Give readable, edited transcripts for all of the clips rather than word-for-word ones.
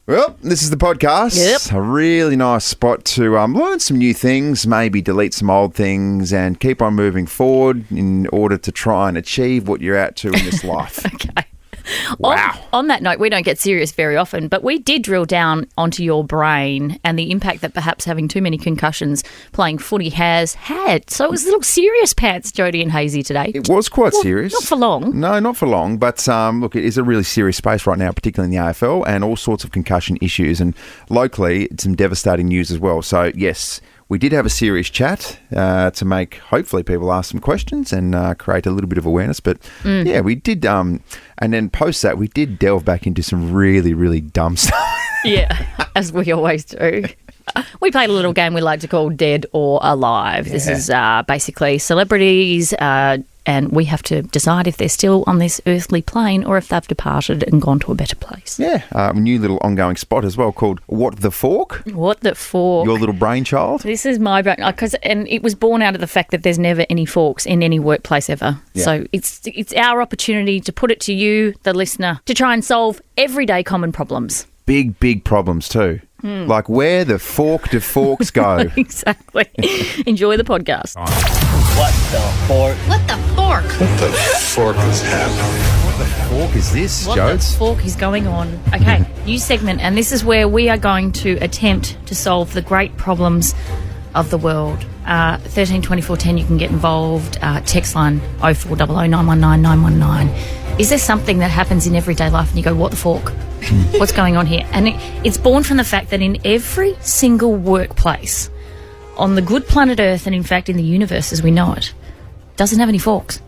Well, this is the podcast. Yep. A really nice spot to learn some new things, maybe delete some old things and keep on moving forward in order to try and achieve what you're out to in this life. Okay. Wow. On that note, we don't get serious very often, but we did drill down onto your brain and the impact that perhaps having too many concussions playing footy has had. So it was a little serious pants, Jodie and Hayesy, today. It was quite serious. Not for long. No, not for long. But look, it is a really serious space right now, particularly in the AFL, and all sorts of concussion issues. And locally, some devastating news as well. So, yes, we did have a serious chat to make, hopefully, people ask some questions and create a little bit of awareness. But, yeah, we did. And then post that, we did delve back into some really, really dumb stuff. Yeah, as we always do. We played a little game we like to call Dead or Alive. Yeah. This is basically celebrities and we have to decide if they're still on this earthly plane or if they've departed and gone to a better place. Yeah, a new little ongoing spot as well called What the Fork? What the fork? Your little brainchild? This is my brain, and it was born out of the fact that there's never any forks in any workplace ever. Yeah. So it's our opportunity to put it to you, the listener, to try and solve everyday common problems. Big, big problems too. Like where the fork do forks go? Exactly. Enjoy the podcast. What the fork? What the fork? What the fork is happening? What the fork is this, What Jodes? the fork is going on? Okay, new segment, and this is where we are going to attempt to solve the great problems of the world. 13 24 10, you can get involved. Text line 0400 919 919. Is there something that happens in everyday life and you go, what the fork? What's going on here? And it's born from the fact that in every single workplace on the good planet Earth, and in fact in the universe as we know it, doesn't have any forks.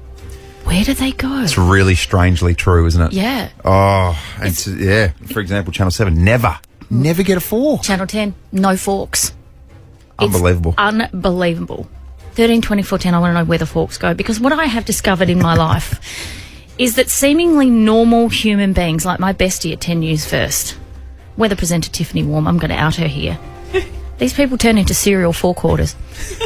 Where do they go? It's really strangely true, isn't it? Yeah. Oh, and so, yeah. For example, Channel 7, never get a fork. Channel 10, no forks. Unbelievable. It's unbelievable. 13 24 10, I want to know where the forks go, because what I have discovered in my life is that seemingly normal human beings, like my bestie at 10 News First, weather presenter Tiffany Warm, I'm going to out her here. These people turn into serial fork hoarders.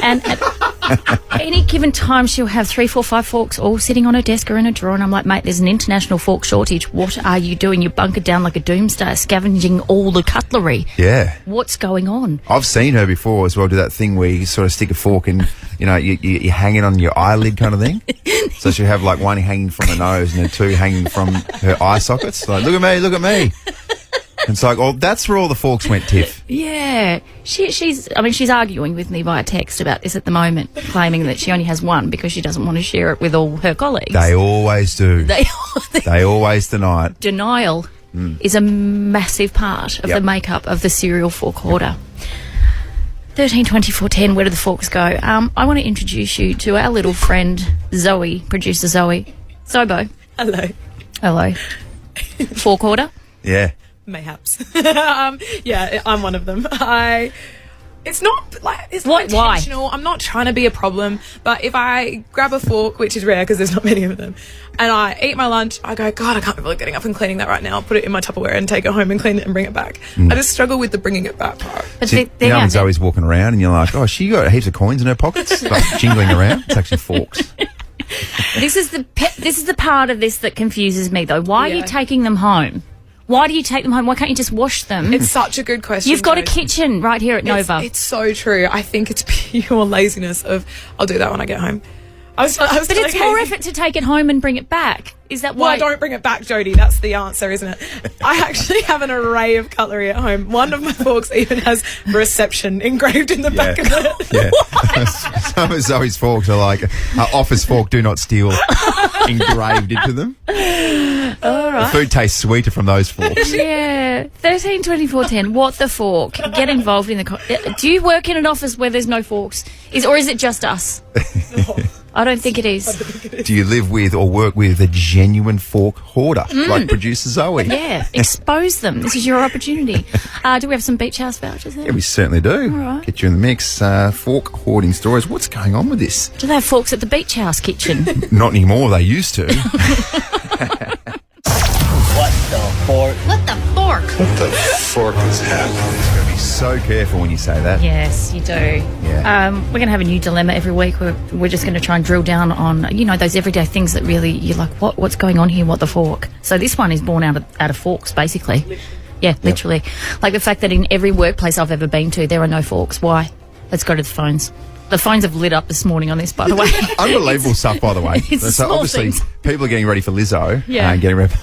And at any given time, she'll have 3, 4, 5 forks all sitting on her desk or in a drawer. And I'm like, mate, there's an international fork shortage. What are you doing? You're bunkered down like a doomsday, scavenging all the cutlery. Yeah. What's going on? I've seen her before as well do that thing where you sort of stick a fork in, you hang it on your eyelid kind of thing. So she'll have like one hanging from her nose and then two hanging from her eye sockets. Like, look at me, look at me. And it's like, oh, that's where all the forks went, Tiff. Yeah. She's arguing with me via text about this at the moment, claiming that she only has one because she doesn't want to share it with all her colleagues. They always do. They always deny it. Denial is a massive part of the makeup of the serial fork hoarder. 13 24 10, where do the forks go? I want to introduce you to our little friend Zoe, producer Zoe. Zobo. Hello. Fork hoarder? Yeah. Mayhaps. Yeah, I'm one of them. It's not intentional. I'm not trying to be a problem, but if I grab a fork, which is rare because there's not many of them, and I eat my lunch, I go, God, I can't be really getting up and cleaning that right now. I'll put it in my Tupperware and take it home and clean it and bring it back. I just struggle with the bringing it back part. But See, when Zoe's walking around and you're like, oh, she got heaps of coins in her pockets, like jingling around. It's actually forks. This is the part of this that confuses me, though. Why are you taking them home? Why do you take them home? Why can't you just wash them? It's such a good question. You've got a Jode. kitchen right here at Nova. It's so true. I think it's pure laziness of, I'll do that when I get home. But it's more effort to take it home and bring it back. Is that why? Well, I don't bring it back, Jodie. That's the answer, isn't it? I actually have an array of cutlery at home. One of my forks even has reception engraved in the back of it. Yeah. Some of Zoe's forks are like office fork, do not steal, engraved into them. All right. The food tastes sweeter from those forks. Yeah. 13 24 10. What the fork? Get involved in the. Do you work in an office where there's no forks? Or is it just us? No. I don't think it is. Do you live with or work with a genuine fork hoarder like producer Zoe? Yeah. Expose them. This is your opportunity. Do we have some beach house vouchers there? Yeah, we certainly do. All right. Get you in the mix. Fork hoarding stories. What's going on with this? Do they have forks at the beach house kitchen? Not anymore. They used to. What the fork? What the fork? What the fork is happening? You've got to be so careful when you say that. Yes, you do. Yeah. We're going to have a new dilemma every week. We're just going to try and drill down on, those everyday things that really you're like, what's going on here? What the fork? So this one is born out of forks, basically. Yeah, literally. Like the fact that in every workplace I've ever been to, there are no forks. Why? Let's go to the phones. The phones have lit up this morning on this, by the way. Unbelievable stuff, by the way. It's So small obviously, things. people are getting ready for Lizzo. Yeah. And getting ready.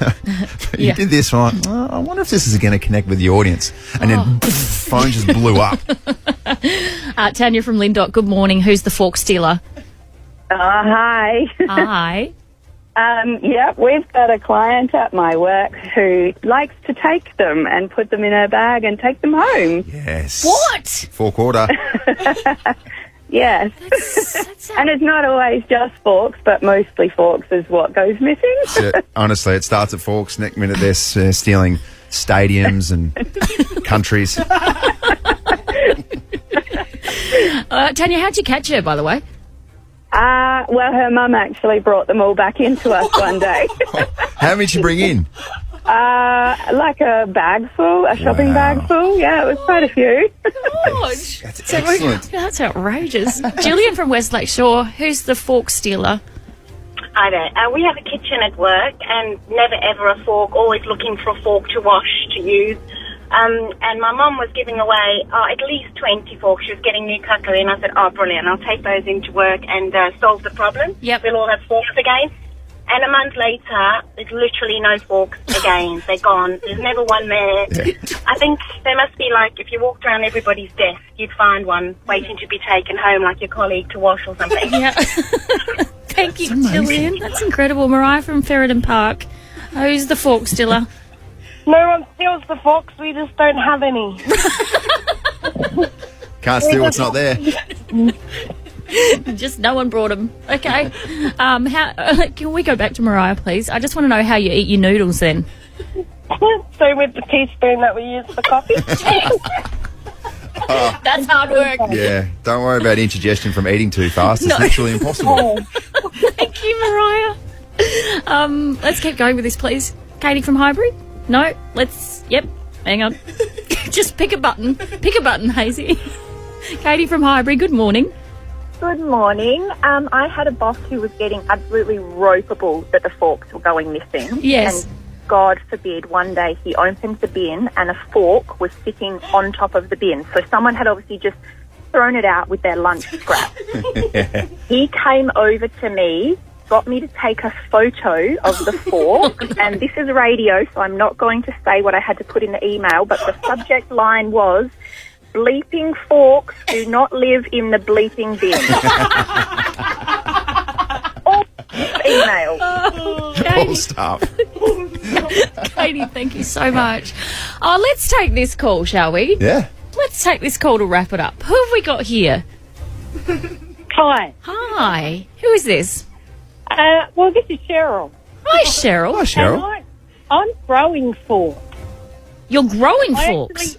You Yeah. did this, and I'm like, I wonder if this is going to connect with the audience. And then phone just blew up. Tanya from Lindot, good morning. Who's the fork stealer? Hi. Hi. Yeah, we've got a client at my work who likes to take them and put them in her bag and take them home. Yes. What? Fork order. Yes. And it's not always just forks, but mostly forks is what goes missing. Honestly, it starts at forks. Next minute, they're stealing stadiums and countries. Tanya, how'd you catch her, by the way? Well, her mum actually brought them all back into us one day. How many did you bring in? Like a bag full, a shopping bag full. Yeah, it was quite a few. Gosh. That's excellent. That's outrageous. Gillian from Westlake Shore, who's the fork stealer? Hi there. We have a kitchen at work and never ever a fork, always looking for a fork to wash, to use. And my mum was giving away at least 20 forks. She was getting new cutlery, and I said, oh, brilliant, I'll take those into work and solve the problem. Yep. We'll all have forks again. And a month later, there's literally no forks again. They're gone. There's never one there. Yeah. I think there must be, like, if you walked around everybody's desk, you'd find one waiting to be taken home, like your colleague to wash or something. Yeah. Thank you, Gillian. That's incredible. Mariah from Ferryden Park, who's the fork stealer? No one steals the forks, we just don't have any. Can't steal what's not there. Just no one brought them. Okay. Can we go back to Mariah, please? I just want to know how you eat your noodles then. So with the teaspoon that we use for coffee. That's hard work. Yeah, don't worry about indigestion from eating too fast. It's literally impossible. Thank you, Mariah. Let's keep going with this, please. Katie from Highbury? No? Yep, hang on. Just pick a button. Pick a button, Hayesy. Katie from Highbury, good morning. Good morning. I had a boss who was getting absolutely ropeable that the forks were going missing. Yes. And God forbid, one day he opened the bin and a fork was sitting on top of the bin. So someone had obviously just thrown it out with their lunch scrap. He came over to me, got me to take a photo of the fork, and this is radio, so I'm not going to say what I had to put in the email, but the subject line was, bleeping forks do not live in the bleeping bin. All email. All stuff. Katie, thank you so much. Oh, let's take this call, shall we? Yeah. Let's take this call to wrap it up. Who have we got here? Hi. Hi. Who is this? Well, this is Cheryl. Hi, Cheryl. Hi, And Cheryl. I'm growing forks. You're growing I forks.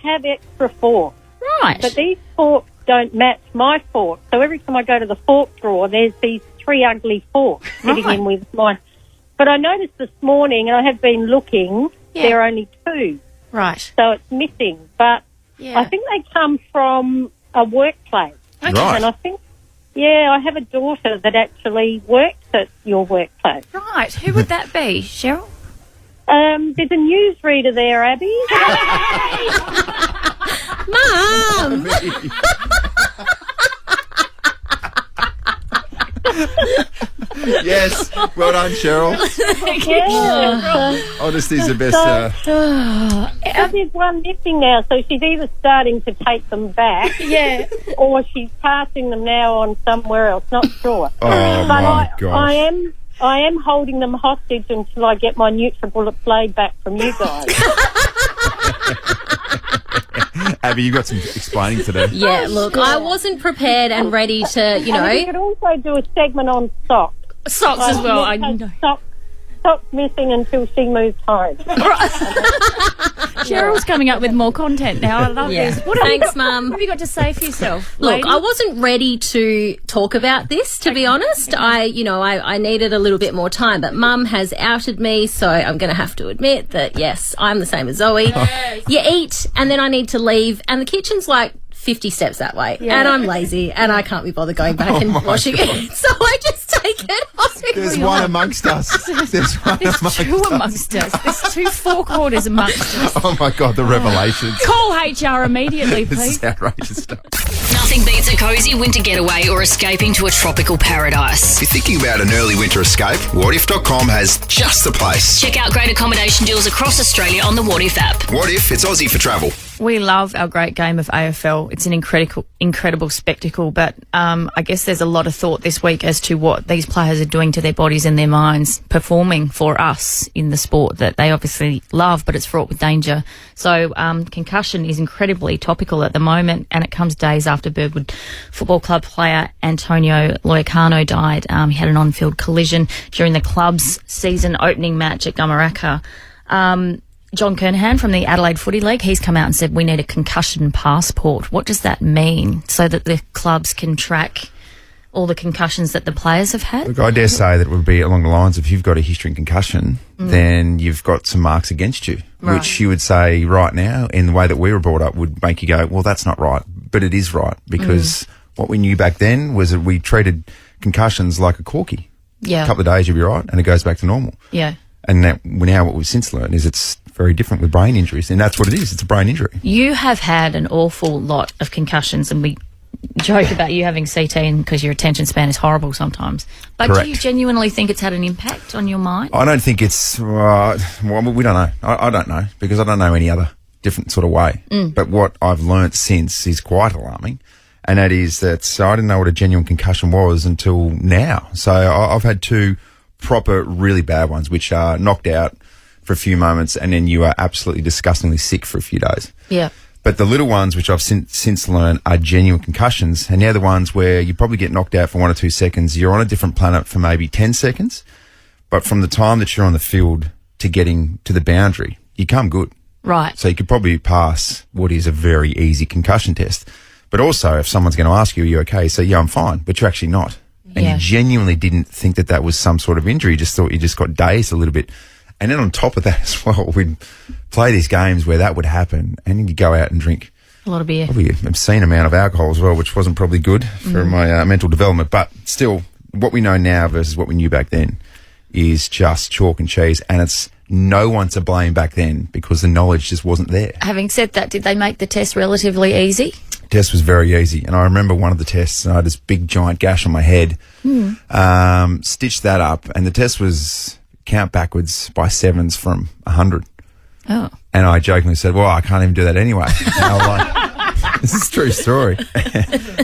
have extra forks, Right. but these forks don't match my forks. So every time I go to the fork drawer, there's these three ugly forks sitting Right. in with mine. But I noticed this morning, and I have been looking, Yeah. there are only two. Right. So it's missing. But Yeah. I think they come from a workplace. Okay. Right. And I think, I have a daughter that actually works at your workplace. Right. Who would that be, Cheryl? There's a newsreader there, Abby. Mum! Yes. Well done, Cheryl. Honesty's the best. But there's one missing now, so she's either starting to take them back, or she's passing them now on somewhere else. Not sure. Oh, But my gosh. I am holding them hostage until I get my NutriBullet blade back from you guys. Abby, you got some explaining to do. Yeah, look, I wasn't prepared and ready to, And we could also do a segment on socks. Socks as well, I know. Socks missing until she moves home. Cheryl's coming up with more content now. I love this. Thanks, Mum. What have you got to say for yourself? Look, lady? I wasn't ready to talk about this, to be honest. I needed a little bit more time, but Mum has outed me, so I'm going to have to admit that, yes, I'm the same as Zoe. Yes. You eat, and then I need to leave, and the kitchen's like 50 steps that way, and I'm lazy, and I can't be bothered going back and washing it. So I just take it off. There's one amongst us. There's two amongst us. There's two forequarters amongst us. Oh my God, the revelations. Call HR immediately, This please. is outrageous stuff. Nothing beats a cosy winter getaway or escaping to a tropical paradise. If you're thinking about an early winter escape, whatif.com has just the place. Check out great accommodation deals across Australia on the What If app. What If? It's Aussie for travel. We love our great game of AFL. It's an incredible spectacle, but I guess there's a lot of thought this week as to what these players are doing to their bodies and their minds, performing for us in the sport that they obviously love, but it's fraught with danger. So concussion is incredibly topical at the moment, and it comes days after Birdwood Football Club player Antonio Loiacano died. He had an on-field collision during the club's season opening match at Gumaraka. John Kernahan from the Adelaide Footy League, he's come out and said we need a concussion passport. What does that mean? So that the clubs can track all the concussions that the players have had? Look, I dare say that it would be along the lines of if you've got a history in concussion, then you've got some marks against you, which you would say right now, in the way that we were brought up, would make you go, well, that's not right. But it is right, because what we knew back then was that we treated concussions like a corky. Yeah. A couple of days you'll be right, and it goes back to normal. Yeah. And that now what we've since learned is it's very different with brain injuries, and that's what it is. It's a brain injury. You have had an awful lot of concussions, and we joke about you having CT because your attention span is horrible sometimes. But Correct. do you genuinely think it's had an impact on your mind? I don't think it's... well, we don't know. I don't know, because I don't know any other different sort of way. But what I've learnt since is quite alarming, and that is that I didn't know what a genuine concussion was until now. So I've had two proper, really bad ones, which are knocked out for a few moments, and then you are absolutely disgustingly sick for a few days. Yeah. But the little ones, which I've since learned are genuine concussions, and they're the ones where you probably get knocked out for 1 or 2 seconds. You're on a different planet for maybe 10 seconds, but from the time that you're on the field to getting to the boundary, you come good. Right. So you could probably pass what is a very easy concussion test. But also, if someone's going to ask you, are you okay? So, yeah, I'm fine, but you're actually not. And you genuinely didn't think that that was some sort of injury. You just thought you just got dazed a little bit. And then on top of that as well, we'd play these games where that would happen, and then you'd go out and drink a lot of beer. Probably an obscene amount of alcohol as well, which wasn't probably good for my mental development. But still, what we know now versus what we knew back then is just chalk and cheese, and it's no one to blame back then because the knowledge just wasn't there. Having said that, did they make the test relatively easy? Test was very easy, and I remember one of the tests, and I had this big giant gash on my head, stitched that up, and the test was count backwards by sevens from 100. Oh. And I jokingly said, well, I can't even do that anyway. And I was like, this is a true story.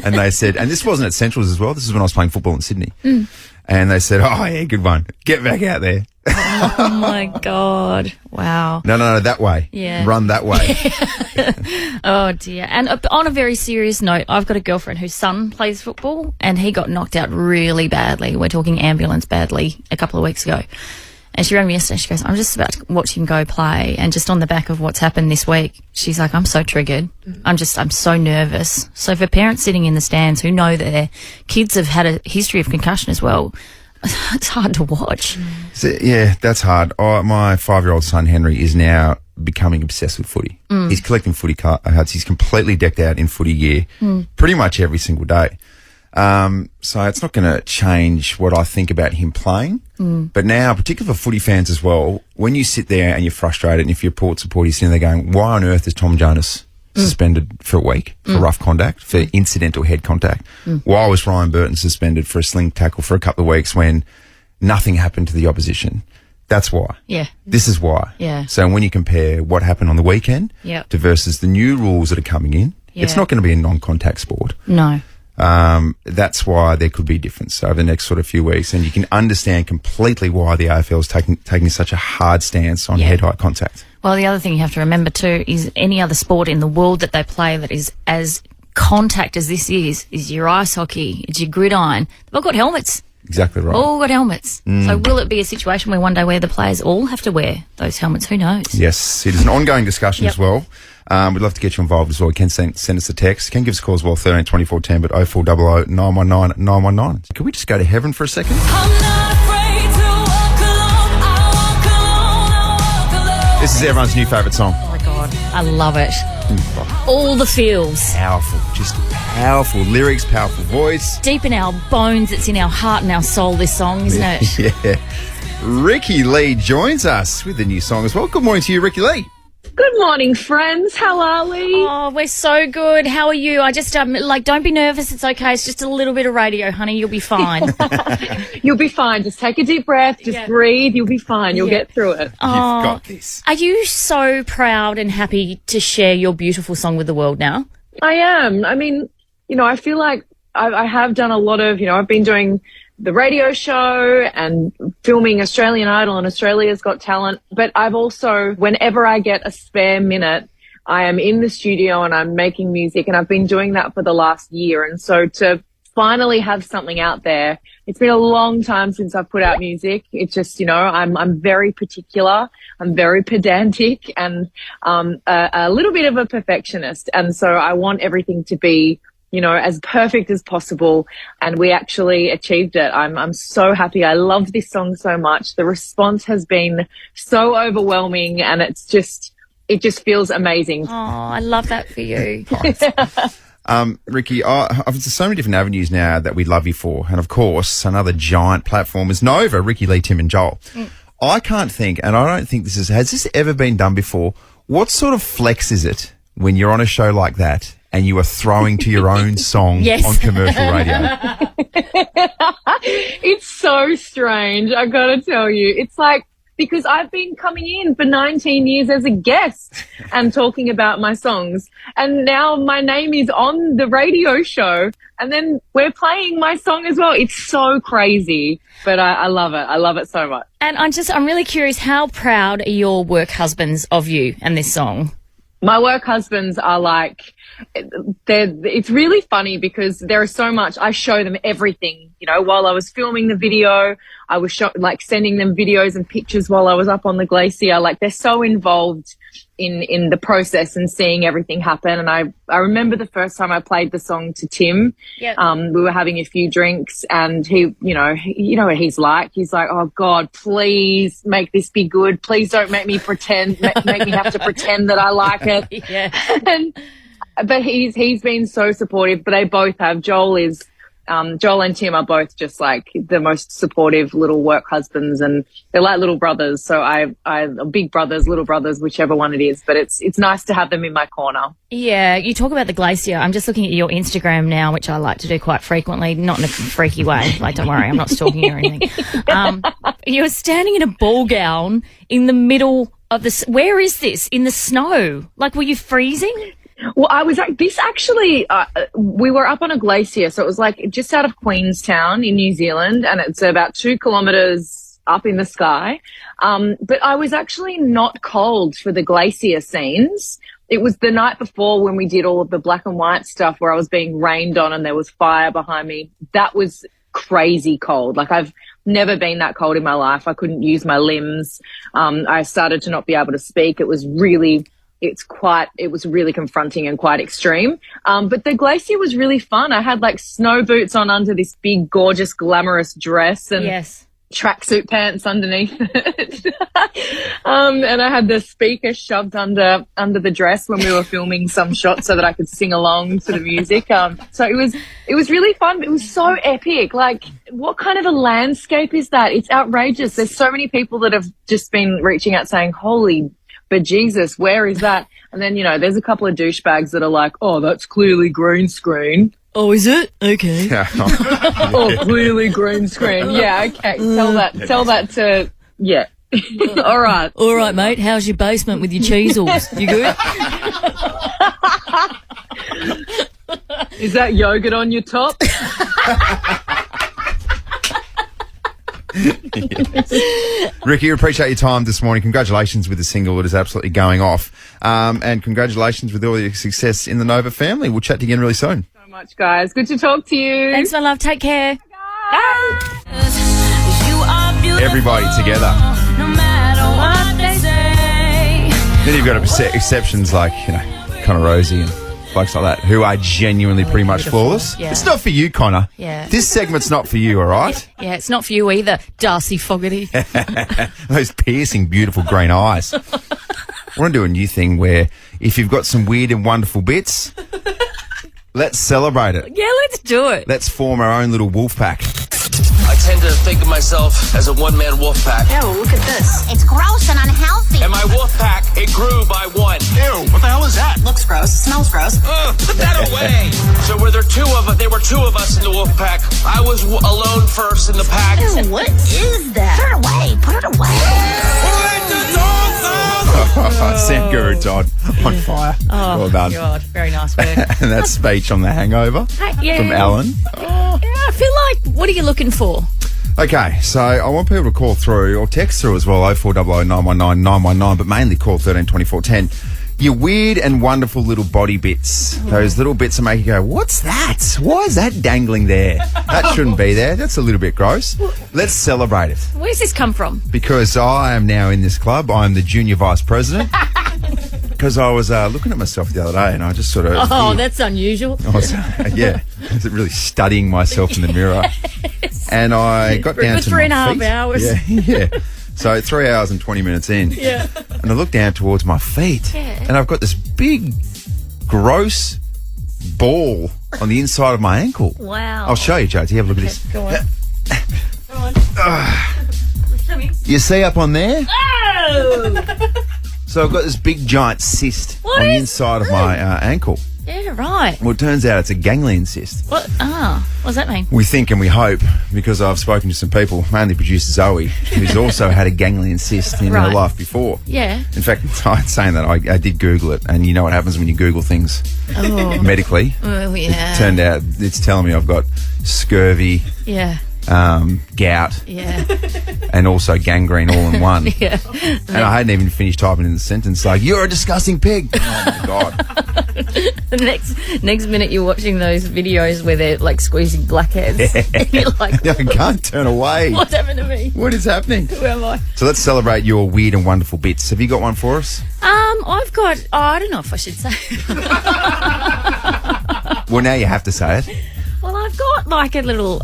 And they said, and this wasn't at Centrals as well, this is when I was playing football in Sydney. And they said, oh yeah, good one, get back out there. Oh my God. Wow. No, that way. Yeah. Run that way. Oh dear. And on a very serious note, I've got a girlfriend whose son plays football, and he got knocked out really badly. We're talking ambulance badly a couple of weeks ago. And she rang me yesterday. She goes, I'm just about to watch him go play. And just on the back of what's happened this week, she's like, I'm so triggered. I'm so nervous. So for parents sitting in the stands who know that their kids have had a history of concussion as well, it's hard to watch. So, yeah, that's hard. My 5-year-old son, Henry, is now becoming obsessed with footy. He's collecting footy cards. He's completely decked out in footy gear pretty much every single day. So it's not going to change what I think about him playing. But now, particularly for footy fans as well, when you sit there and you're frustrated, and if you're a Port supporter, you're sitting there going, why on earth is Tom Jonas suspended for a week for rough contact, for incidental head contact? Why was Ryan Burton suspended for a sling tackle for a couple of weeks when nothing happened to the opposition? That's why. Yeah. This is why. Yeah. So when you compare what happened on the weekend to versus the new rules that are coming in, it's not going to be a non-contact sport. No. That's why there could be a difference over the next sort of few weeks, and you can understand completely why the AFL is taking such a hard stance on head-high contact. Well, the other thing you have to remember too is any other sport in the world that they play that is as contact as this is your ice hockey, it's your gridiron. They've all got helmets. Exactly right. All got helmets. So will it be a situation where one day where the players all have to wear those helmets? Who knows? Yes, it is an ongoing discussion as well. We'd love to get you involved as well. You can send us a text. You can give us a call as well, 13 24 10, but 0400 919 919. Can we just go to heaven for a second? This is everyone's new favourite song. Oh my God, I love it. all the feels. Powerful, just powerful lyrics, powerful voice. Deep in our bones, it's in our heart and our soul, this song, isn't it? Yeah. Ricki-Lee joins us with the new song as well. Good morning to you, Ricki-Lee. Good morning, friends. How are we? Oh, we're so good. How are you? I just, don't be nervous. It's okay. It's just a little bit of radio, honey. You'll be fine. You'll be fine. Just take a deep breath. Just breathe. You'll be fine. You'll get through it. You've got this. Are you so proud and happy to share your beautiful song with the world now? I am. I mean, I feel like I have done a lot of, I've been doing the radio show and filming Australian Idol and Australia's Got Talent. But I've also, whenever I get a spare minute, I am in the studio and I'm making music, and I've been doing that for the last year. And so to finally have something out there, it's been a long time since I've put out music. It's just, I'm very particular. I'm very pedantic and a little bit of a perfectionist. And so I want everything to be as perfect as possible, and we actually achieved it. I'm so happy. I love this song so much. The response has been so overwhelming, and it just feels amazing. Oh, I love that for you. Ricki, there's so many different avenues now that we love you for, and of course, another giant platform is Nova, Ricki-Lee, Tim and Joel. I can't think, and I don't think has this ever been done before? What sort of flex is it when you're on a show like that and you are throwing to your own song on commercial radio? It's so strange, I gotta tell you. It's like, because I've been coming in for 19 years as a guest and talking about my songs, and now my name is on the radio show, and then we're playing my song as well. It's so crazy, but I love it. I love it so much. And I'm really curious, how proud are your work husbands of you and this song? My work husbands are like, it's really funny because there is so much. I show them everything. While I was filming the video, I was sending them videos and pictures while I was up on the glacier. Like, they're so involved in the process and seeing everything happen. And I remember the first time I played the song to Tim. Yep. We were having a few drinks, and he, you know what he's like. He's like, "Oh God, please make this be good. Please don't make me pretend, make me have to pretend that I like it." Yeah. But he's been so supportive. But they both have. Joel and Tim are both just like the most supportive little work husbands, and they're like little brothers. So I big brothers, little brothers, whichever one it is. But it's nice to have them in my corner. Yeah, you talk about the glacier. I'm just looking at your Instagram now, which I like to do quite frequently, not in a freaky way. Like, don't worry, I'm not stalking you or anything. You're standing in a ball gown in the middle of where is this? In the snow? Like, were you freezing? Well, I was we were up on a glacier, so it was like just out of Queenstown in New Zealand, and it's about 2 kilometres up in the sky. But I was actually not cold for the glacier scenes. It was the night before when we did all of the black and white stuff where I was being rained on and there was fire behind me. That was crazy cold. Like, I've never been that cold in my life. I couldn't use my limbs. I started to not be able to speak. It was really confronting and quite extreme. But the glacier was really fun. I had like snow boots on under this big, gorgeous, glamorous dress and tracksuit pants underneath it. And I had the speaker shoved under the dress when we were filming some shots so that I could sing along to the music. So it was really fun. It was so epic. Like, what kind of a landscape is that? It's outrageous. There's so many people that have just been reaching out saying, "Holy but Jesus, where is that?" And then, there's a couple of douchebags that are like, "Oh, that's clearly green screen." Oh, is it? Okay. Oh, clearly green screen. Yeah, okay. Tell that to, yeah. All right. All right, mate. How's your basement with your cheesels? You good? Is that yogurt on your top? Ricki, appreciate your time this morning. Congratulations with the single. It is absolutely going off. And congratulations with all your success in the Nova family. We'll chat again really soon. So much, guys. Good to talk to you. Thanks, my love. Take care. Bye. Everybody together. Then you've got exceptions like, Connor Rosie and folks like that who are genuinely pretty much flawless. Yeah. It's not for you, Connor. Yeah. This segment's not for you, all right? Yeah, it's not for you either, Darcy Fogarty. Those piercing, beautiful green eyes. want to do a new thing where if you've got some weird and wonderful bits, let's celebrate it. Yeah, let's do it. Let's form our own little wolf pack. I tend to think of myself as a one-man wolf pack. Ew, look at this. It's gross and unhealthy. And my wolf pack, it grew by one. Ew, what the hell is that? Looks gross. Smells gross. Put that away. So were there there were two of us in the wolf pack. I was alone first in the pack. Ew, what is that? Put it away. Put it away. Sam Guru Todd on fire. Oh, well done. God. Very nice work. And that speech on The Hangover from Alan. Yeah, I feel like, what are you looking for? Okay, so I want people to call through or text through as well, 0400 919 919, but mainly call 13 24 10. Your weird and wonderful little body bits. Those little bits that make you go, what's that? Why is that dangling there? That shouldn't be there. That's a little bit gross. Let's celebrate it. Where's this come from? Because I am now in this club. I'm the junior vice president. Because I was looking at myself the other day and I just sort of... Oh, that's unusual. I was, I was really studying myself in the mirror. And I got down to 3.5 feet. hours. Yeah. So 3 hours and 20 minutes in. Yeah. And I look down towards my feet. Yeah. And I've got this big, gross ball on the inside of my ankle. Wow. I'll show you, Jodie. Have a look at this. Go on. You see up on there? Oh! So I've got this big, giant cyst What on the is inside of my ankle. Yeah, right. Well, it turns out it's a ganglion cyst. What does that mean? We think and we hope, because I've spoken to some people, mainly producer Zoe, who's also had a ganglion cyst in her Right. life before. Yeah. In fact, saying that, I did Google it, and you know what happens when you Google things Oh. medically? Oh, yeah. It turned out it's telling me I've got scurvy, Yeah. gout, Yeah. and also gangrene all in one. Yeah. And I hadn't even finished typing in the sentence, like, you're a disgusting pig. Oh, my God. The next minute you're watching those videos where they're like squeezing blackheads. And you're like, I can't turn away. what's happened to me? What is happening? Who am I? So let's celebrate your weird and wonderful bits. Have you got one for us? I've got, I don't know if I should say. Well, now you have to say it. Well, I've got like a little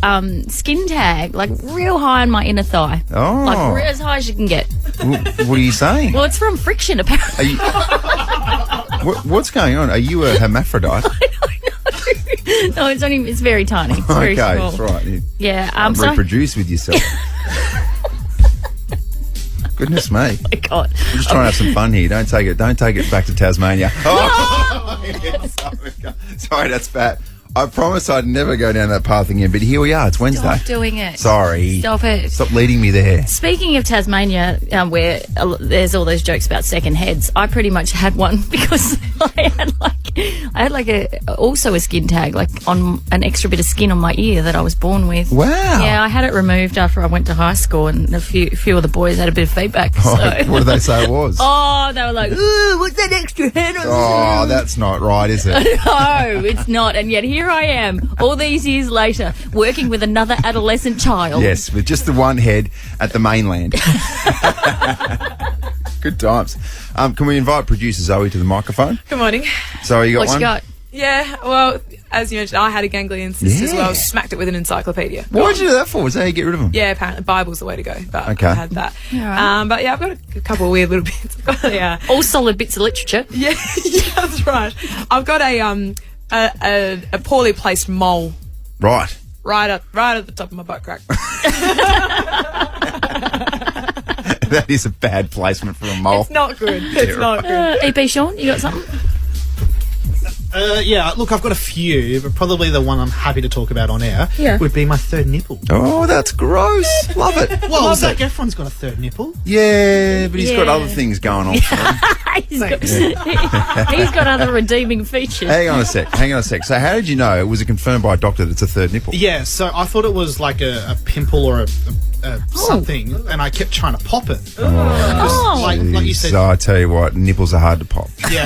skin tag, like real high on my inner thigh. Oh. Like as high as you can get. What are you saying? Well, it's from friction, apparently. Are you, what's going on? Are you a hermaphrodite? No, it's very tiny. It's very Okay, small. that's right. You Yeah. So reproduce with yourself. Goodness me. Oh my God. I'm just trying to have some fun here. Don't take it back to Tasmania. Oh. Sorry, that's bad. I promised I'd never go down that path again, but here we are. It's Wednesday. Stop doing it. Sorry. Stop it. Stop leading me there. Speaking of Tasmania, where there's all those jokes about second heads, I pretty much had one because I had also a skin tag, like on an extra bit of skin on my ear that I was born with. Wow. Yeah, I had it removed after I went to high school, and a few of the boys had a bit of feedback. So. What did they say it was? Oh, they were like, "Ooh, what's that extra head on?" Oh, that's not right, is it? No, it's not. And yet here I am, all these years later, working with another adolescent child. Yes, with just the one head at the mainland. Good times. Can we invite producer Zoe to the microphone? Good morning. Zoe, you got What one? you got? Yeah, well, as you mentioned, I had a ganglion cyst as Yeah. well. Smacked it with an encyclopedia. Why'd you do that for? Was that how you get rid of them? Yeah, apparently Bible's the way to go. But Okay. I had that. Alright. But yeah, I've got a couple of weird little bits. Yeah, All solid bits of literature. yeah, that's right. I've got a poorly placed mole Right. right at the top of my butt crack. That is a bad placement for a mole. It's not good. It's not good. EP Sean, you got something? Yeah, look, I've got a few, but probably the one I'm happy to talk about on air would be my third nipple. Oh, that's gross. Love it. Well, Zac Efron's got a third nipple. Yeah, but he's got Yeah. other things going on for him. he's got other redeeming features. Hang on a sec. So how did you know? Was it confirmed by a doctor that it's a third nipple? Yeah, so I thought it was like a pimple or a something, and I kept trying to pop it. Oh. Like you said, So I tell you what, nipples are hard to pop. yeah.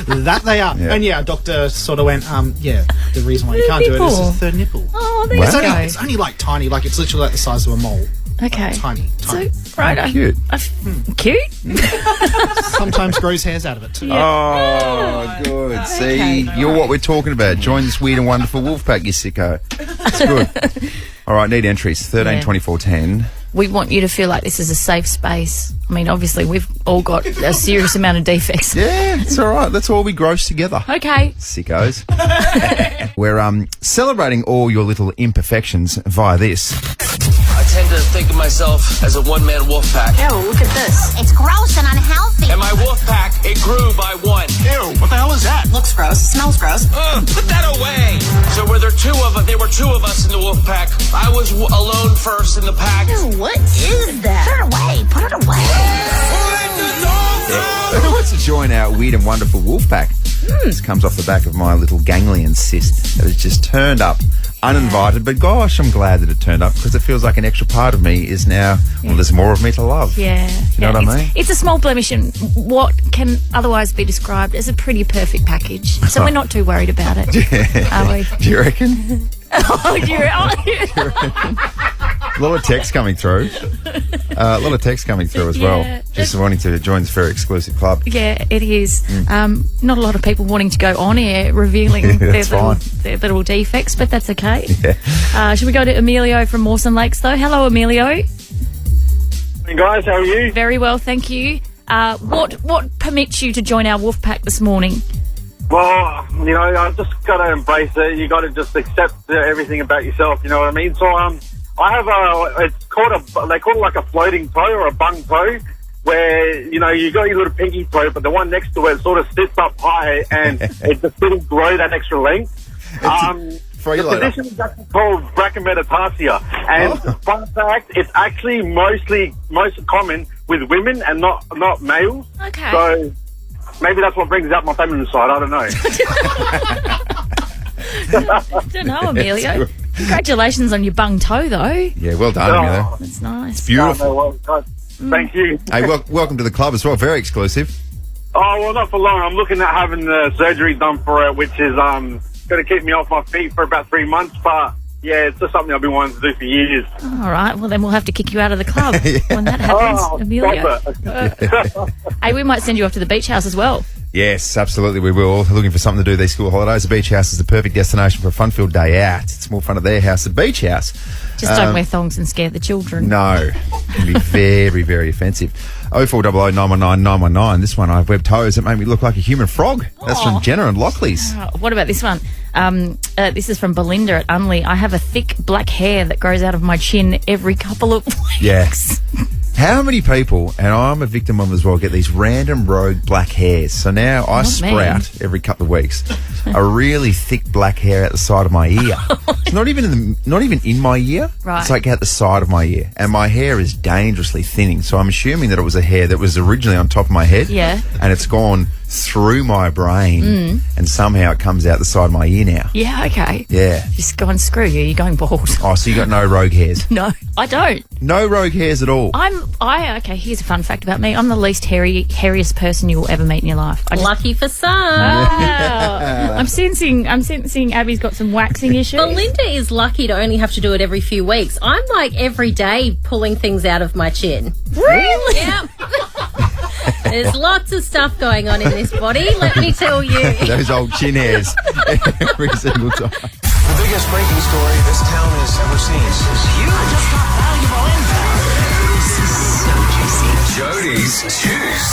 That they are. Yeah. And yeah, a doctor sort of went, the reason why you can't do it is nipple. it's a third nipple. Oh, there Wow. you go. It's only like tiny, like it's literally like the size of a mole. Okay. Tiny. So, right. Cute. Cute? Sometimes grows hairs out of it too. Oh, good. See, you're what we're talking about. Join this weird and wonderful Wolfpack, you sicko. It's good. All right, need entries. 13 Yeah. 24 10. we want you to feel like this is a safe space. I mean, obviously, we've all got a serious amount of defects. Yeah, it's all right. Let's all be gross together. Okay. Sickos. We're celebrating all your little imperfections via this. I tend to think of myself as a one-man wolf pack. Ew, look at this. It's gross and unhealthy. And my wolf pack, it grew by one. Ew, what the hell is that? Looks gross. Smells gross. Put that away. So there were two of us in the wolf pack. I was alone first in the pack. Ew, what is that? Put it away. Put it away. Who wants to join our weird and wonderful wolf pack? This comes off the back of my little ganglion cyst that has just turned up uninvited, but gosh, I'm glad that it turned up because it feels like an extra part of me is now, well, there's more of me to love. Yeah. You know what I mean? It's a small blemish in what can otherwise be described as a pretty perfect package. So we're not too worried about it, are we? Do you reckon? Oh, do you reckon? A lot of text coming through. A lot of text coming through as well. Just wanting to join this very exclusive club. Yeah, it is. Not a lot of people wanting to go on air revealing their little defects, but that's okay. Yeah. Should we go to Emilio from Mawson Lakes, though? Hello, Emilio. Hey guys, how are you? Very well, thank you. What permits you to join our wolf pack this morning? Well, you know, I've just got to embrace it. You got to just accept everything about yourself. You know what I mean? So, I have they call it like a floating toe or a bung toe, where, you know, you got your little pinky toe, but the one next to it sort of sits up high and it just didn't grow that extra length. The condition is actually called brachymetatarsia, and fun fact, it's actually most common with women and not males. Okay. So maybe that's what brings out my feminine side. I don't know. Don't know, Emilio. Congratulations on your bung toe, though. Yeah, well done, Emilio. That's nice. It's beautiful. Thank you. Hey, welcome to the club as well. Very exclusive. Oh, well, not for long. I'm looking at having the surgery done for it, which is going to keep me off my feet for about 3 months. But, yeah, it's just something I've been wanting to do for years. All right. Well, then we'll have to kick you out of the club when that happens, Emilio. Hey, we might send you off to the beach house as well. Yes, absolutely we will. Looking for something to do these school holidays. The beach house is the perfect destination for a fun-filled day out. It's more fun at their house, the beach house. Just don't wear thongs and scare the children. No. It can be very, very offensive. 0400 919 919. This one, I have webbed toes that made me look like a human frog. That's from Jenna and Lockleys. What about this one? This is from Belinda at Unley. I have a thick black hair that grows out of my chin every couple of weeks. Yeah. How many people, and I'm a victim of as well, get these random rogue black hairs? So now I sprout every couple of weeks a really thick black hair at the side of my ear. It's not even in my ear. Right. It's like at the side of my ear, and my hair is dangerously thinning. So I'm assuming that it was a hair that was originally on top of my head. Yeah. And it's gone through my brain, and somehow it comes out the side of my ear now. Yeah. Okay. Yeah. Just go and screw you. You're going bald. Oh, so you got no rogue hairs? No, I don't. No rogue hairs at all. Okay, here's a fun fact about me. I'm the least hairiest person you will ever meet in your life. Lucky for some. I'm sensing Abby's got some waxing issues. Belinda is lucky to only have to do it every few weeks. I'm like every day pulling things out of my chin. Really? Yeah. There's lots of stuff going on in this body, let me tell you. Those old chin hairs every single time. The biggest breaking story this town has ever seen is you just got valuable info. Jodies Juice.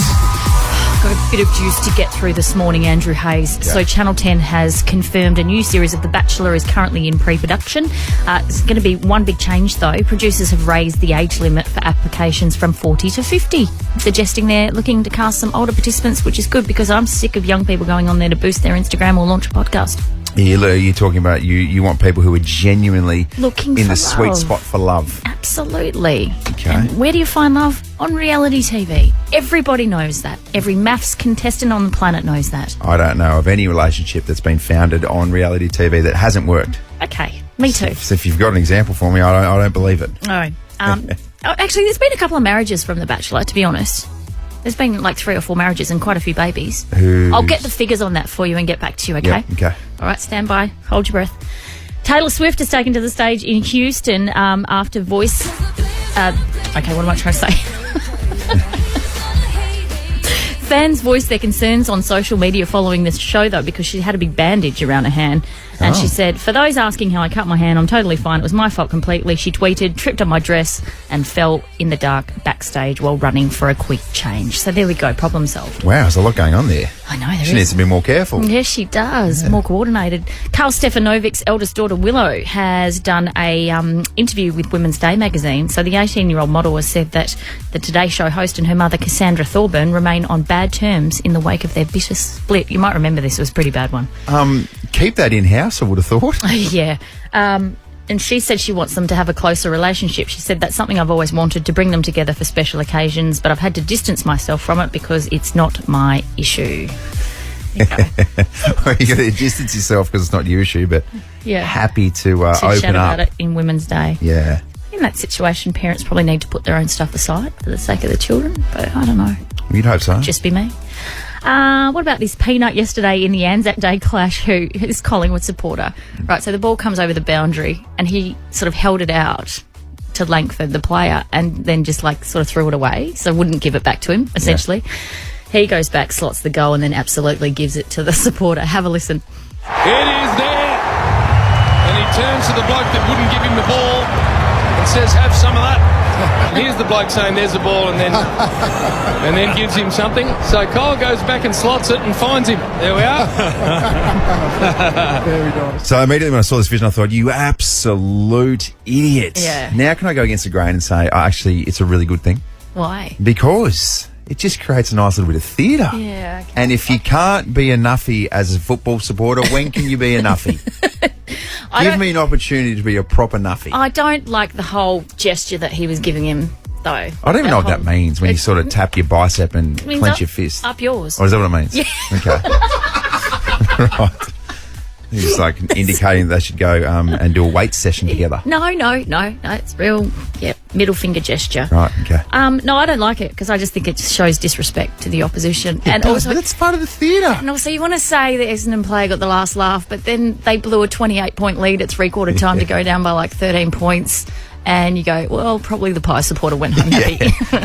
Got a bit of juice to get through this morning, Andrew Hayes. Yeah. So Channel 10 has confirmed a new series of The Bachelor is currently in pre-production. It's going to be one big change, though. Producers have raised the age limit for applications from 40 to 50, suggesting they're looking to cast some older participants, which is good because I'm sick of young people going on there to boost their Instagram or launch a podcast. You're talking about you want people who are genuinely looking in for the sweet love. spot for love. Absolutely. Okay. And where do you find love? On reality TV. Everybody knows that. Every maths contestant on the planet knows that. I don't know of any relationship that's been founded on reality TV that hasn't worked. Okay, me too. So if you've got an example for me, I don't believe it. No. Actually, there's been a couple of marriages from The Bachelor, to be honest. There's been like 3 or 4 marriages and quite a few babies. I'll get the figures on that for you and get back to you, okay? Yep, okay. All right, stand by. Hold your breath. Taylor Swift is taken to the stage in Houston after Voice... okay, what am I trying to say? Fans voiced their concerns on social media following this show, though, because she had a big bandage around her hand. And she said, "For those asking how I cut my hand, I'm totally fine. It was my fault completely." She tweeted, "Tripped on my dress and fell in the dark backstage while running for a quick change." So there we go, problem solved. Wow, there's a lot going on there. I know, there She needs to be more careful. Yes, she does. More coordinated. Carl Stefanovic's eldest daughter, Willow, has done a interview with Women's Day magazine. So the 18-year-old model has said that the Today Show host and her mother, Cassandra Thorburn, remain on bad terms in the wake of their bitter split. You might remember this. It was a pretty bad one. Keep that in-house, I would have thought. Yeah. And she said she wants them to have a closer relationship. She said, "That's something I've always wanted, to bring them together for special occasions, but I've had to distance myself from it because it's not my issue." Well, you got to distance yourself because it's not your issue, but happy to open chat up about it in Women's Day. Yeah. In that situation, parents probably need to put their own stuff aside for the sake of the children, but I don't know. You'd hope so. Just be me. What about this Peanut yesterday in the Anzac Day clash, who is Collingwood supporter? Right, so the ball comes over the boundary and he sort of held it out to Langford, the player, and then just sort of threw it away, so wouldn't give it back to him, essentially. Yeah. He goes back, slots the goal, and then absolutely gives it to the supporter. Have a listen. It is there. And he turns to the bloke that wouldn't give him the ball and says, "Have some of that." And here's the bloke saying, "There's the ball," and then gives him something. So Kyle goes back and slots it and finds him. There we are. Very nice. So immediately when I saw this vision, I thought, you absolute idiot. Yeah. Now can I go against the grain and say, actually, it's a really good thing? Why? Because it just creates a nice little bit of theatre. Yeah. Okay. And if you can't be a nuffy as a football supporter, when can you be a nuffy? Give me an opportunity to be a proper nuffy. I don't like the whole gesture that he was giving him, though. I don't even know what that means when you sort of tap your bicep and clench your fist. Up yours. Or is that what it means? Yeah. Okay. Right. He's indicating that they should go and do a weight session together. No, it's real, middle finger gesture. Right, okay. No, I don't like it because I just think it just shows disrespect to the opposition. It does, but it's part of the theatre. And also you want to say the Essendon player got the last laugh, but then they blew a 28-point lead at three-quarter time to go down by 13 points. And you go, well, probably the Pie supporter went home happy.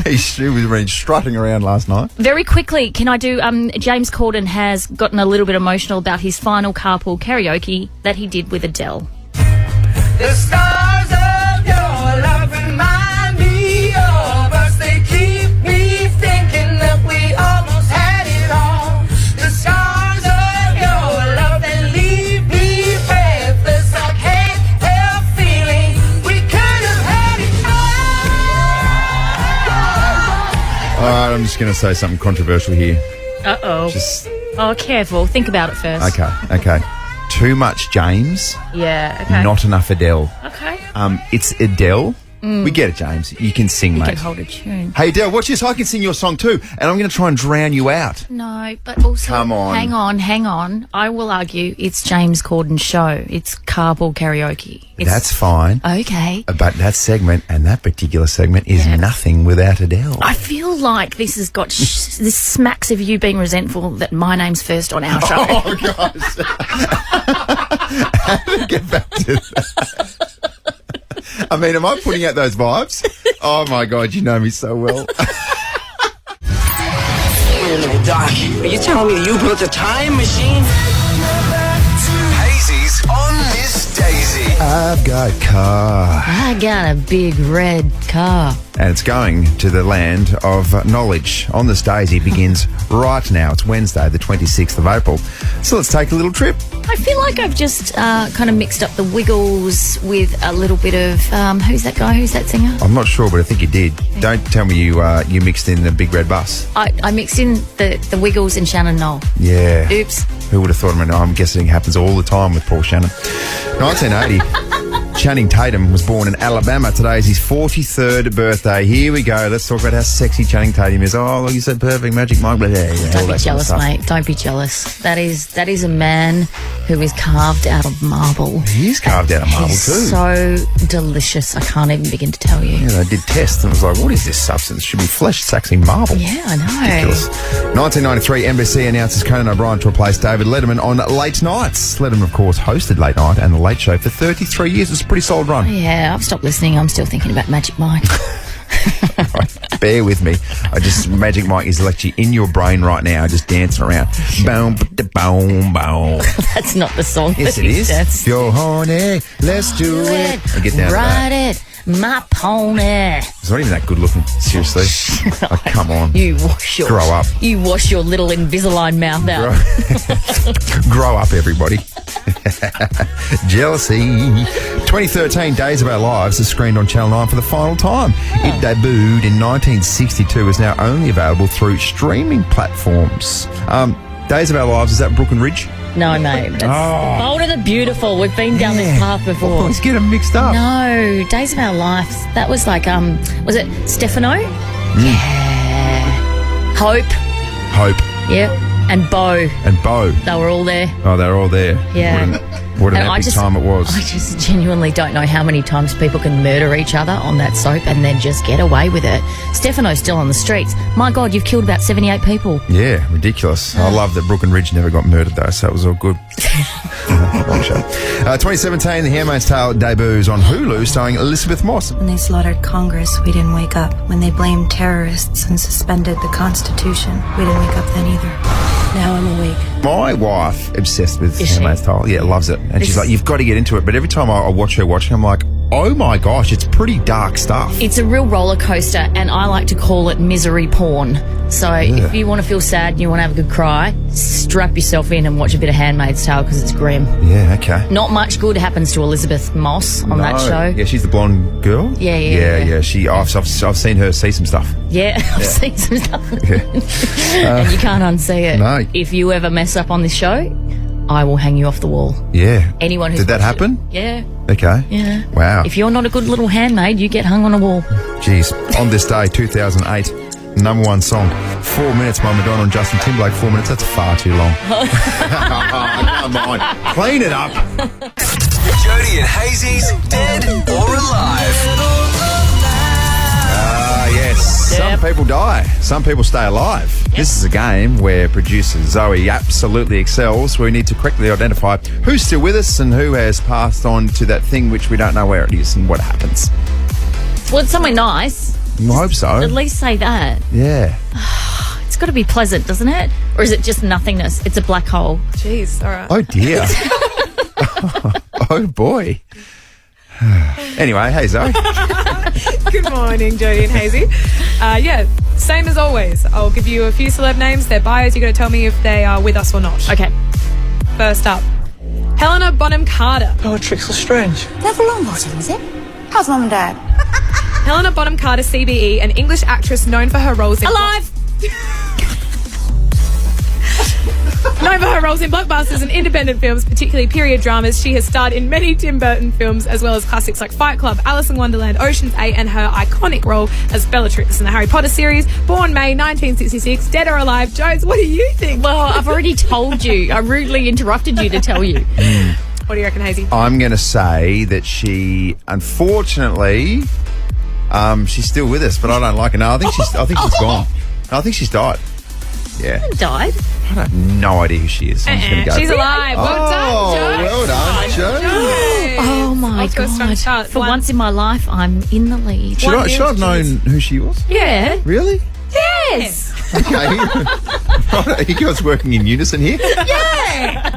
He was been strutting around last night. Very quickly, can I do, James Corden has gotten a little bit emotional about his final carpool karaoke that he did with Adele. The stars of your love remind me of us. They keep me thinking that we almost had it all. The stars of your love, they leave me breathless. I can't help feeling we could have had it all. All right, I'm just going to say something controversial here. Uh-oh. Careful. Think about it first. Okay. Too much James. Yeah, okay. Not enough Adele. Okay. It's Adele. We get it, James. You can sing, mate. You can hold a tune. Hey, Adele, watch this. I can sing your song too, and I'm going to try and drown you out. No, but also... Come on. Hang on. I will argue it's James Corden's show. It's carpool karaoke. That's fine. Okay. But that segment and that particular segment is nothing without Adele. I feel like this has got... this smacks of you being resentful that my name's first on our show. Oh, gosh. How did it get back to that? I mean, am I putting out those vibes? Oh, my God, you know me so well. Wait a minute, Doc. Are you telling me you built a time machine? Hayesys on Miss Daisy. I've got a car. I got a big red car. And it's going to the land of knowledge. On This Daisy begins right now. It's Wednesday, the 26th of April. So let's take a little trip. I feel like I've just kind of mixed up the Wiggles with a little bit of... who's that guy? Who's that singer? I'm not sure, but I think you did. Don't tell me you mixed in the Big Red Bus. I mixed in the Wiggles and Shannon Knoll. Yeah. Oops. Who would have thought? I'm guessing it happens all the time with Paul Shannon. 1980. Channing Tatum was born in Alabama. Today is his 43rd birthday. Here we go. Let's talk about how sexy Channing Tatum is. Oh, look, he's so perfect. Magic Mike. Don't be jealous, mate. Don't be jealous. That is a man who is carved out of marble. He is carved out of marble too. So delicious. I can't even begin to tell you. Yeah, they did tests and it was like, what is this substance? It should be flesh. It's actually marble. Yeah, I know. Ridiculous. 1993, NBC announces Conan O'Brien to replace David Letterman on Late Nights. Letterman, of course, hosted Late Night and The Late Show for 33 years. It's a pretty solid run. Yeah, I've stopped listening. I'm still thinking about Magic Mike. Right. bear with me. Magic Mike is literally in your brain right now, just dancing around. Boom, boom, boom. That's not the song. Yes, it is. If you're horny, let's do it. I get down to that. Ride it, my pony. It's not even that good looking. Seriously. Like, come on. Grow up. You wash your little Invisalign mouth out. Grow up, everybody. Jealousy. 2013, Days of Our Lives is screened on Channel 9 for the final time. It debuted in 1962, is now only available through streaming platforms. Days of Our Lives, is that Brook and Ridge? No, mate. That's Bold and the Beautiful. We've been down this path before. Let's get them mixed up. No, Days of Our Lives. That was like, was it Stefano? Yeah. Hope. Yep. And Bo. They were all there. Oh, they were all there. Yeah. What an epic time it was. I just genuinely don't know how many times people can murder each other on that soap and then just get away with it. Stefano's still on the streets. My God, you've killed about 78 people. Yeah, ridiculous. I love that Brook and Ridge never got murdered, though, so it was all good. Wrong show. 2017, The Handmaid's Tale debuts on Hulu, starring Elizabeth Moss. When they slaughtered Congress, we didn't wake up. When they blamed terrorists and suspended the Constitution, we didn't wake up then either. Now I'm awake. My wife, obsessed with Handmaid's Tale. Yeah, loves it. And she's like, you've got to get into it. But every time I watch her watching, I'm like, oh my gosh, it's pretty dark stuff. It's a real roller coaster, and I like to call it misery porn. So if you want to feel sad and you want to have a good cry, strap yourself in and watch a bit of Handmaid's Tale because it's grim. Yeah, okay. Not much good happens to Elizabeth Moss on that show. Yeah, she's the blonde girl. Yeah. I've seen her see some stuff. Yeah, I've seen some stuff. And you can't unsee it. No. If you ever mess up on this show, I will hang you off the wall. Yeah. Anyone who's Did that happen? Yeah. Okay. Yeah. Wow. If you're not a good little handmaid, you get hung on a wall. Jeez. On this day, 2008, number one song, 4 minutes by Madonna and Justin Timberlake. 4 minutes, that's far too long. Come on. Clean it up. Jodie and Hayesys, dead or alive? Yes. Some people die. Some people stay alive. Yep. This is a game where producer Zoe absolutely excels. We need to correctly identify who's still with us and who has passed on to that thing which we don't know where it is and what happens. Well, it's somewhere nice. I hope so. At least say that. Yeah. It's got to be pleasant, doesn't it? Or is it just nothingness? It's a black hole. Jeez, all right. Oh, dear. Oh, boy. Anyway, hey, Zoe. Good morning, Jodie and Hayesy. Same as always. I'll give you a few celeb names, their bios. You've got to tell me if they are with us or not. Okay. First up, Helena Bonham Carter. Poetry's Lestrange. Never Longbottom, is it? How's Mum and Dad? Helena Bonham Carter, CBE, an English actress known for her roles in... Alive! Known for her roles in blockbusters and independent films, particularly period dramas. She has starred in many Tim Burton films, as well as classics like Fight Club, Alice in Wonderland, Ocean's 8, and her iconic role as Bellatrix in the Harry Potter series. Born May 1966, dead or alive. Jones, what do you think? Well, I've already told you. I rudely interrupted you to tell you. What do you reckon, Hayesy? I'm going to say that she, unfortunately, she's still with us, but I don't like her. No, I think she's gone. No, I think she's died. Yeah. Died? I have no idea who she is. I'm just going to go. She's alive. Well done, Joe. Well done, Joe. Oh, my God. For once in my life, I'm in the lead. Should I have known who she was? Yeah. Really? Yes. Okay. Right, you guys working in unison here? Yeah.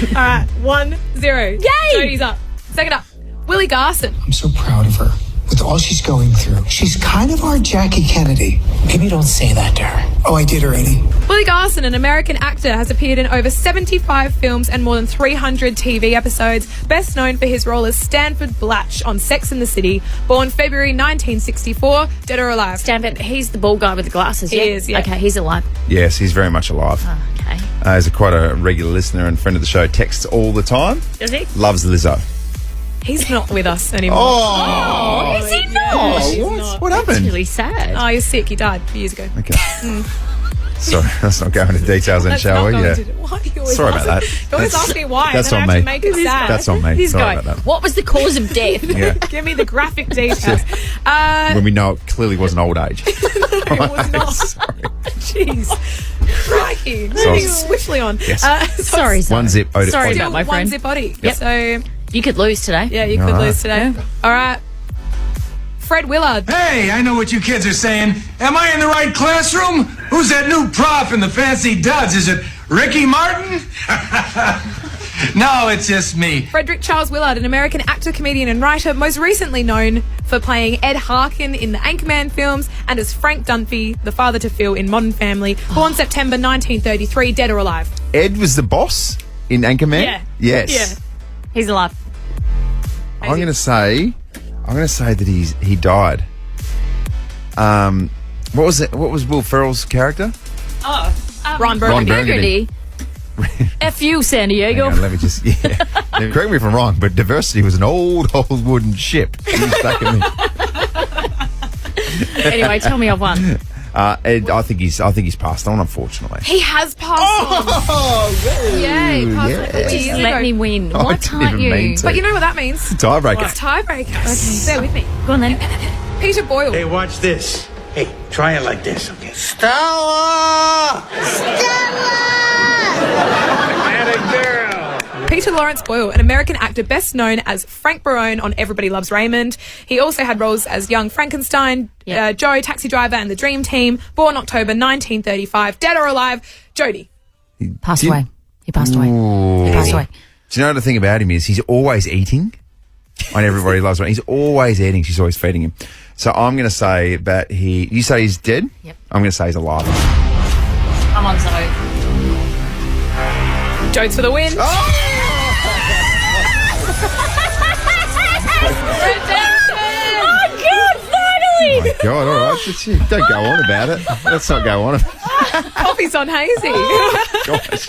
All right, 1-0. Yay! Jodie's up. Second up, Willie Garson. I'm so proud of her. With all she's going through, she's kind of our Jackie Kennedy. Maybe don't say that to her. Oh, I did already. Willie Garson, an American actor, has appeared in over 75 films and more than 300 TV episodes. Best known for his role as Stanford Blatch on Sex and the City. Born February 1964, dead or alive. Stanford, he's the bald guy with the glasses, yeah? He is, yeah. Okay, he's alive. Yes, he's very much alive. Oh, okay. He's quite a regular listener and friend of the show. Texts all the time. Does he? Loves Lizzo. He's not with us anymore. Oh, is he not? What happened? That's really sad. Oh, he's sick. He died a few years ago. Okay. Sorry, let's not go into details then, shall we? Yeah. Why do you always Sorry ask about me? that. You always ask me why. That's and on then I have me. to make it sad. That's on me. This Sorry guy. about that. What was the cause of death? Yeah. Give me the graphic details. When we know it clearly wasn't old age. It was not. Sorry. Jeez. Crikey. Moving swiftly on. Yes. Sorry, One zip. Sorry Still about my friend. one zip body. Yep. So you could lose today. yeah, you could lose today. All right. Fred Willard. Hey, I know what you kids are saying. Am I in the right classroom? Who's that new prof in the fancy duds? Is it Ricky Martin? No, it's just me. Frederick Charles Willard, an American actor, comedian and writer, most recently known for playing Ed Harkin in the Anchorman films and as Frank Dunphy, the father to Phil in Modern Family, born September 1933, dead or alive. Ed was the boss in Anchorman? Yeah. Yes. Yeah. He's alive. I'm going to say that he died. What was it? What was Will Ferrell's character? Ron Burgundy. F you, San Diego. Hang on, let me just... Yeah. Now, correct me if I'm wrong, but Diversity was an old wooden ship. Back at me. Anyway, tell me I've won. Ed, I think he's passed on, unfortunately. He has passed on. Yeah, he passed on. Jeez, let me win. Oh, Why I didn't can't even mean you? to. But you know what that means? Tiebreaker. It's tiebreaker. Okay, bear with me. Go on then. Peter Boyle. Hey, watch this. Hey, try it like this, okay? Stella! Peter Lawrence Boyle, an American actor best known as Frank Barone on Everybody Loves Raymond. He also had roles as young Frankenstein, Joe, Taxi Driver and The Dream Team, born October 1935, dead or alive. Jodie. Passed away. He passed away. Ooh. He passed away. Do you know the thing about him is he's always eating on Everybody Loves Raymond. He's always eating. She's always feeding him. So I'm going to say that you say he's dead? Yep. I'm going to say he's alive. I'm on Zoe. Jodes for the win. Oh! Finally! Oh my God, all right. Don't go on about it. Let's not go on about it. Coffee's on Hayesy. Gosh. Did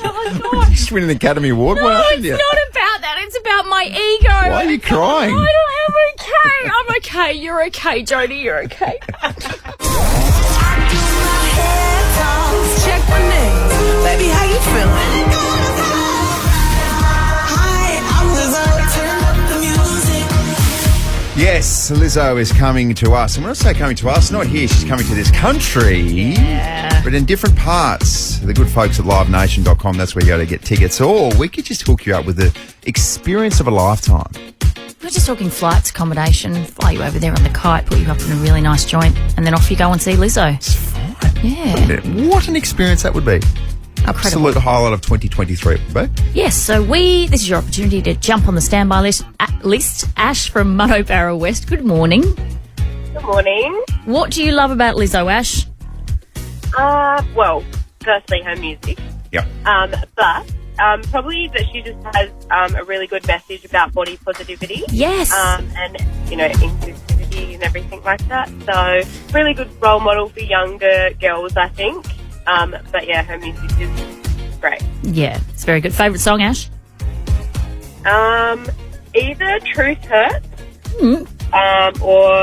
you just win an Academy Award? No, What happened it's to you? not about that. It's about my ego. Why are you crying? I'm okay. I'm okay. You're okay, Jodie. You're okay. Check my names. Baby, how you feeling? Yes, Lizzo is coming to us. And when I say coming to us, not here, she's coming to this country. But in different parts. The good folks at livenation.com, that's where you go to get tickets. Or we could just hook you up with the experience of a lifetime. We're just talking flights, accommodation, fly you over there on the kite, put you up in a really nice joint, and then off you go and see Lizzo. It's fine. Yeah. What an experience that would be. Incredible. Absolute highlight of 2023, would be. Yes, so this is your opportunity to jump on the standby list. Ash from Munno Barrow West, good morning. Good morning. What do you love about Lizzo, Ash? Well, firstly, her music. Yeah. But probably that she just has a really good message about body positivity. Yes. And, inclusivity and everything like that. So, really good role model for younger girls, I think. But yeah, her music is great. Yeah, it's very good. Favourite song, Ash? Either Truth Hurts or...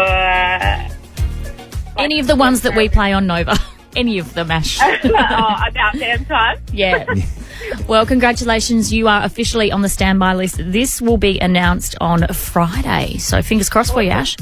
any of the ones that we play on Nova. Any of them, Ash. About damn time. Yeah. Well, congratulations. You are officially on the standby list. This will be announced on Friday. So fingers crossed for you, Ash.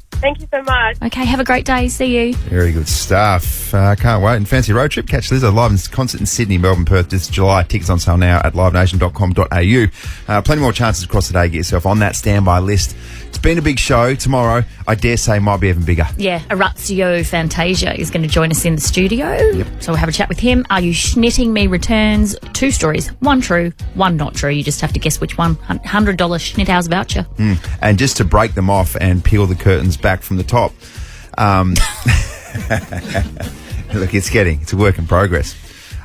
Thank you so much. Okay, have a great day. See you. Very good stuff. Can't wait. And fancy road trip. Catch Lizzo live in concert in Sydney, Melbourne, Perth this July. Tickets on sale now at livenation.com.au. Plenty more chances across the day. Get yourself on that standby list. It's been a big show. Tomorrow, I dare say, might be even bigger. Yeah, Orazio Fantasia is going to join us in the studio. Yep. So we'll have a chat with him. Are You Schnitting Me returns 2 stories. 1 true, 1 not true. You just have to guess which one. $100 Schnitthaus voucher. And just to break them off and peel the curtains back from the top. Look, it's a work in progress.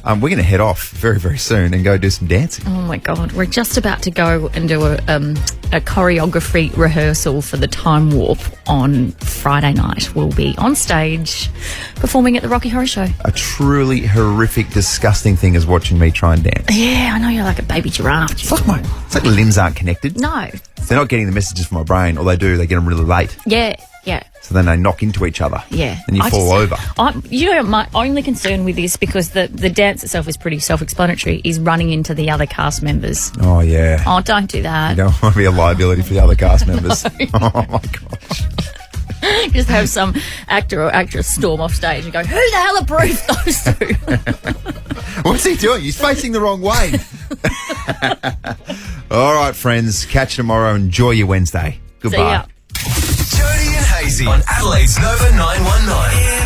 We're going to head off very, very soon and go do some dancing. Oh, my God. We're just about to go and do a choreography rehearsal for the Time Warp on Friday night. We'll be on stage performing at the Rocky Horror Show. A truly horrific, disgusting thing is watching me try and dance. Yeah, I know you're like a baby giraffe. It's like the limbs aren't connected. No. They're not getting the messages from my brain, or they do, they get them really late. Yeah. So then they knock into each other. Yeah. And you fall over. My only concern with this, because the dance itself is pretty self-explanatory, is running into the other cast members. Oh, yeah. Oh, don't do that. You don't want to be a liability for the other cast members. Oh, my gosh. Just have some actor or actress storm off stage and go, who the hell approved those two? What's he doing? He's facing the wrong way. All right, friends. Catch you tomorrow. Enjoy your Wednesday. Goodbye. See ya. Jodie and Hayesy. Cozy on Adelaide's Nova 919.